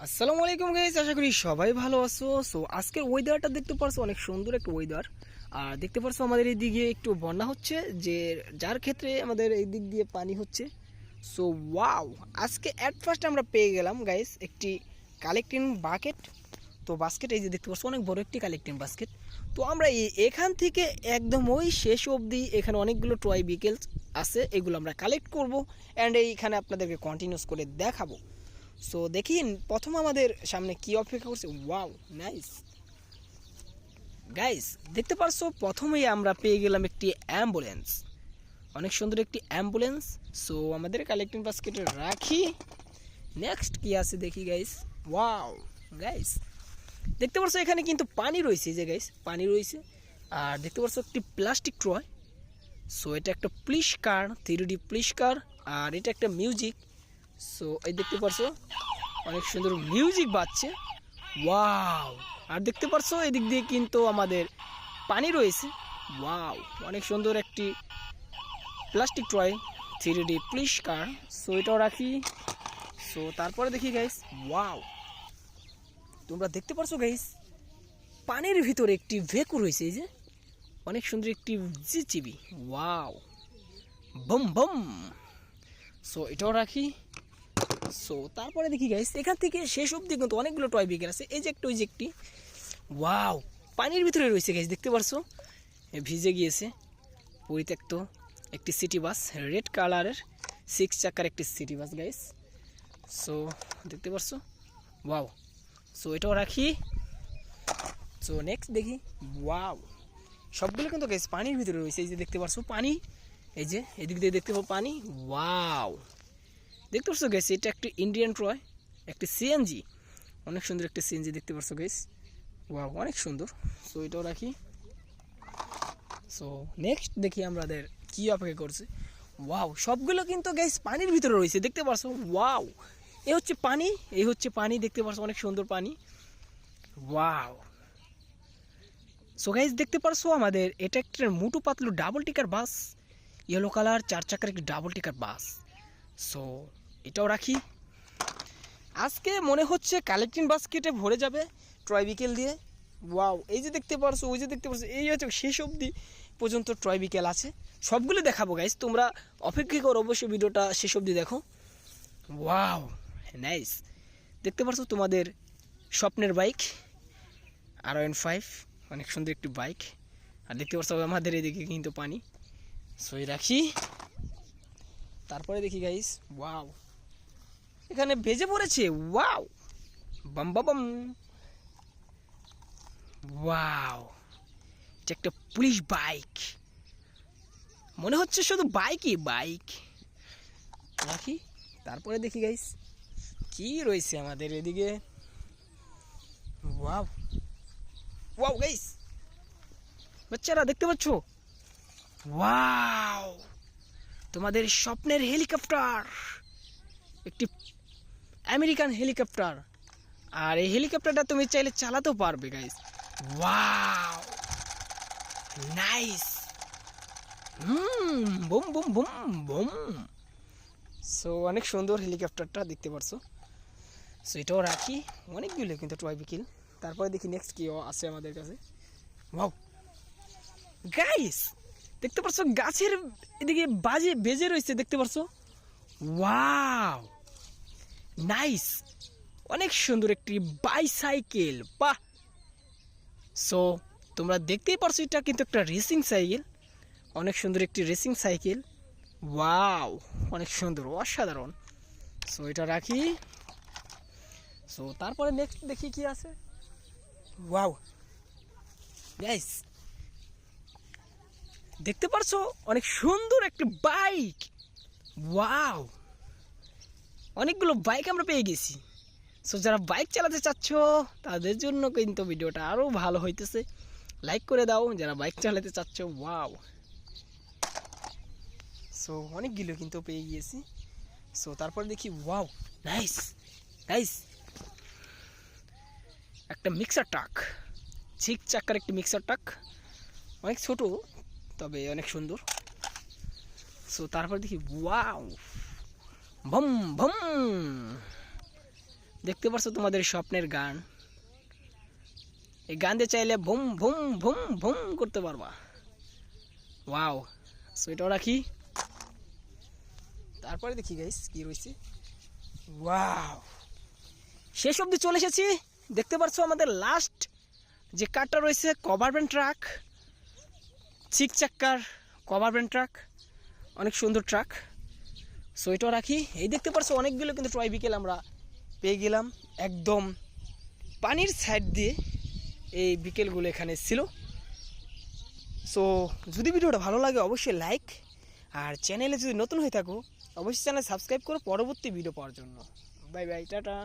আসসালামু আলাইকুম গাইস, আশা করি সবাই ভালো আছো। সো আজকের ওয়েদারটা দেখতে পারছো, অনেক সুন্দর একটা ওয়েদার। আর দেখতে পারছো আমাদের এই দিকে একটু বন্যা হচ্ছে, যে যার ক্ষেত্রে আমাদের এই দিক দিয়ে পানি হচ্ছে। সো ওয়াও, আজকে অ্যাট ফার্স্ট আমরা পেয়ে গেলাম গাইস একটি কালেক্টিং বাকেট। তো বাস্কেট এই যে দেখতে পাচ্ছ, অনেক বড় একটি কালেক্টিং বাস্কেট। তো আমরা এখান থেকে একদম ওই শেষ অবধি এখানে অনেকগুলো টয় বিকেলস আছে, এগুলো আমরা কালেক্ট করব অ্যান্ড এইখানে আপনাদেরকে কন্টিনিউস করে দেখাবো। সো দেখি প্রথম আমাদের সামনে কি অপেক্ষা করছে। ওয়াও নাইস গাইস, দেখতে পারছো প্রথমেই আমরা পেয়ে গেলাম একটি অ্যাম্বুলেন্স, অনেক সুন্দর একটি অ্যাম্বুলেন্স। সো আমাদের কালেক্টিং বাস্কেটে রাখি। নেক্সট কি আছে দেখি গাইস। ওয়াও গাইস, দেখতে পারছো এখানে কিন্তু পানি রয়েছে, যে গাইস পানি রয়েছে। আর দেখতে পারছো একটি প্লাস্টিক ট্রয়। সো এটা একটা প্লিশ কার, 3D প্লিশ কার। আর এটা একটা মিউজিক। সো এই দেখতে পারছো অনেক সুন্দর মিউজিক বাজছে। ওয়াও, আর দেখতে পারছো এদিক দিয়ে কিন্তু আমাদের পানি রয়েছে। ওয়াও, অনেক সুন্দর একটি প্লাস্টিক ট্রয়, 3D প্লিশ কার। সো এটাও রাখি। সো তারপরে দেখি গাইস। ওয়াও, তোমরা দেখতে পারছো গাইস পানির ভিতরে একটি ভেকু রয়েছে, এই যে অনেক সুন্দর একটি জিচিবি। ওয়াও, বম বম। সো এটাও রাখি। সো তারপরে দেখি গাইস এখান থেকে শেষ অবধি কিন্তু অনেকগুলো টয় বিকেল আছে। এই যে একটা, ওই যে একটি। ওয়াও, পানির ভিতরে রয়েছে গাইস, দেখতে পারছো ভিজে গিয়েছে। পরিত্যক্ত একটি সিটি বাস, রেড কালারের 6 চাকার একটি সিটি বাস গাইস। সো দেখতে পারছো। ওয়াও, সো এটাও রাখি। সো নেক্সট দেখি। ওয়াও, সবগুলো কিন্তু গাইস পানির ভিতরে রয়েছে। এই যে দেখতে পারছো পানি, এই যে এদিক দিয়ে দেখতে পাবো পানি। ওয়াও, দেখতে পাচ্ছ গেছে এটা একটি ইন্ডিয়ান ট্রয়, একটি সিএনজি, অনেক সুন্দর একটি সিএনজি দেখতে পাচ্ছ গেস। ওয়াও, অনেক সুন্দর। সো এটাও রাখি। সো নেক্সট দেখি আমাদের কি অপেক্ষা করছে। ওয়াও, সবগুলো কিন্তু গ্যাস পানির ভিতরে রয়েছে, দেখতে পারছো। ওয়াও, এ হচ্ছে পানি, এই হচ্ছে পানি, দেখতে পারছো অনেক সুন্দর পানি। ওয়াও, সো গাইস দেখতে পারছো আমাদের এটা একটা মোটু পাতলু ডাবল টিকার বাস, ইয়েলো কালার 4 চাকার একটি ডাবল টিকার বাস। সো এটাও রাখি। আজকে মনে হচ্ছে কালেক্টিং বাস্কেটে ভরে যাবে ট্রয় বিকেল দিয়ে। ওয়াও, এই যে দেখতে পারছো, ওই যে দেখতে পারছো, এই হচ্ছে শেষ অবধি পর্যন্ত ট্রয় বিকেল আছে। সবগুলো দেখাবো গাইস, তোমরা অপেক্ষা করো, অবশ্যই ভিডিওটা শেষ অবধি দেখো। ওয়াও নাইস, দেখতে পারছো তোমাদের স্বপ্নের বাইক R15, অনেক সুন্দর একটি বাইক। আর দেখতে পারছো আমাদের এদিকে কিন্তু পানি। সই রাখি। তারপরে দেখি গাইস। ওয়াও, এখানে ভেজে পড়েছে। ওয়াও, বাম বাম। ওয়াও, এটা একটা পুলিশ বাইক, মনে হচ্ছে শুধু বাইকই বাইক। রাখি। তারপরে দেখি গাইস কি রয়েছে আমাদের এদিকে। ওয়াও, ওয়াও গাইস, বাচ্চারা দেখতে পাচ্ছ। ওয়াও, তোমাদের স্বপ্নের হেলিকপ্টার, একটি আমেরিকান হেলিকপ্টার। আর এই হেলিকপ্টারটা তুমি চাইলে চালাতেও পারবে guys. Wow nice. Boom boom boom boom. So অনেক সুন্দর হেলিকপ্টারটা দেখতে পারছো। সো এটাও রাখি। অনেকগুলো কিন্তু টয় বিকিল। তারপরে দেখি নেক্সট কি আছে আমাদের কাছে। ওয়াও গাইস, দেখতে পারছো গাছের এদিকে বেজে রয়েছে, দেখতে পারছো। ওয়াও নাইস, অনেক সুন্দর একটি বাইসাইকেল। বাহ। সো তোমরা দেখতেই পারছো এটা কিন্তু একটা রেসিং সাইকেল, অনেক সুন্দর একটি রেসিং সাইকেল। ওয়াও, অনেক সুন্দর, অসাধারণ। সো এটা রাখি। সো তারপরে নেক্সট দেখি কি আছে। ওয়াও গাইস, দেখতে পারছো অনেক সুন্দর একটি বাইক। ওয়াও, অনেকগুলো বাইক আমরা পেয়ে গেছি। সো যারা বাইক চালাতে চাচ্ছ তাদের জন্য কিন্তু ভিডিওটা আরও ভালো হইতেছে, লাইক করে দাও যারা বাইক চালাতে চাচ্ছ। ওয়াও, সো অনেকগুলো কিন্তু পেয়ে গিয়েছি। সো তারপরে দেখি। ওয়াও নাইস নাইস, একটা মিক্সার ট্রাক, 6 চাকার একটি মিক্সার ট্রাক, অনেক ছোট তবে অনেক সুন্দর। সো তারপর দেখি। ওয়াও, ভম ভম দেখতে পাচ্ছ তোমাদের স্বপ্নের গান, এই গান দিয়ে চাইলে ভুম ভুম ভুম ভুম করতে পারবা। ওয়াও, সো এটাও রাখি। তারপরে দেখি গাইস কি রয়েছে। ওয়াও, শেষ অবধি চলে এসেছি। দেখতে পাচ্ছ আমাদের লাস্ট যে কারটা রয়েছে কভার ভ্যান ট্রাক, 6 চাক্কার কভার ভ্যান ট্রাক, অনেক সুন্দর ট্রাক। সো এটাও রাখি। এই দেখতে পাচ্ছ অনেকগুলো কিন্তু টয় বিকেল আমরা পেয়ে গেলাম, একদম পানির সাইড দিয়ে এই বিকেলগুলো এখানে ছিল। সো যদি ভিডিওটা ভালো লাগে অবশ্যই লাইক, আর চ্যানেলে যদি নতুন হয়ে থাকো অবশ্যই চ্যানেল সাবস্ক্রাইব করো পরবর্তী ভিডিও পাওয়ার জন্য। Bye bye, tata.